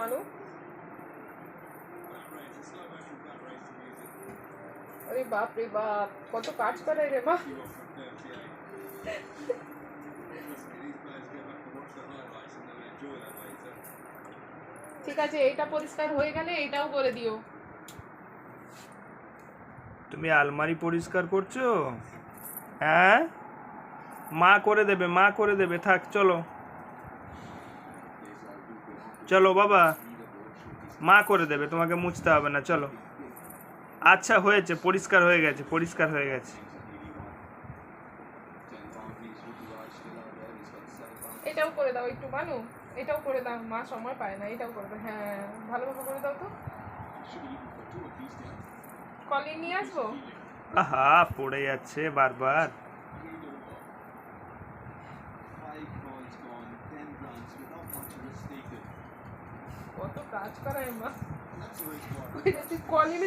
মানু। अरे बाप रे बाप, কত কাজ করে রে মা। ঠিক আছে, এইটা পরিষ্কার হয়ে গেলে এইটাও করে দিও। তুমি আলমারি পরিষ্কার করছো? হ্যাঁ, মা করে দেবে, মা করে দেবে, থাক চলো চলো বাবা, মা করে দেবে, তোমাকে মুছতে হবে না, চলো। আচ্ছা হয়েছে, পরিষ্কার হয়ে গেছে, পরিষ্কার হয়ে গেছে। এটাও করে দাও একটু মানু, এটাও করে দাও, মা সময় পায় না, এটাও করে দাও। হ্যাঁ ভালোভাবে করে দাও তো। কলিং নিয়ে আসবো? আহা, পড়ে যাচ্ছে বারবার। কত কাজ করায় মা। কলিং